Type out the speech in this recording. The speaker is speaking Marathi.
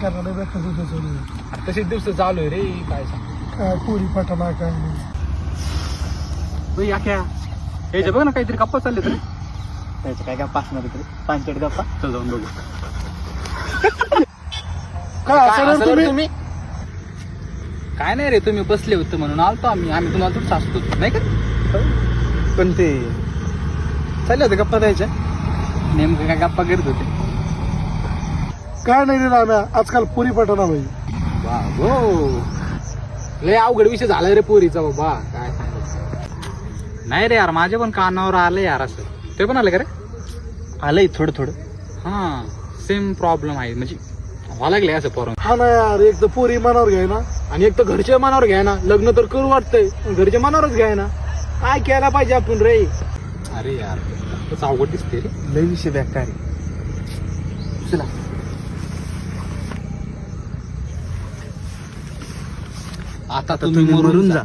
करणार आहे बेकार दिवस चालू आहे. तसेच दिवस चालू आहे रे. काय सांग काय पोरी पटाना काय नाही. याख्या हे जे बघ ना काहीतरी गप्पा चालले तरी. त्याचं काय गप्पा असणार तरी 5 गप्पा. चल जाऊन बघू. काय असं तुम्ही काय नाही रे, तुम्ही बसले होते म्हणून आलतो आम्ही तुम्हाला थोडं साचतो नाही का. पण ते चालले होते गप्पा द्यायच्या. नेमकं काय गप्पा करत होते. काय नाही रे राम्या, आजकाल पोरी पटाना भाई. बाबो लय अवघड विषय झाला रे पोरीचा बाबा. काय सांगायचं नाही रे यार, माझ्या पण कानावर आलं यार असं. ते पण आलं का रे. आलंय थोडं. हा सेम प्रॉब्लेम आहे म्हणजे व्हावं लागले असं पोरं. हा ना यार, एक तर पोरी मनावर घ्याय ना आणि एक तर घरच्या मनावर घ्याय ना. लग्न तर करू वाटतंय, घरच्या मनावरच घ्याय ना. काय केला पाहिजे आपण रे. अरे यार तसं अवघड दिसते रे. लय विषय बेकार आहे. चला आता तुम्ही मरून जा.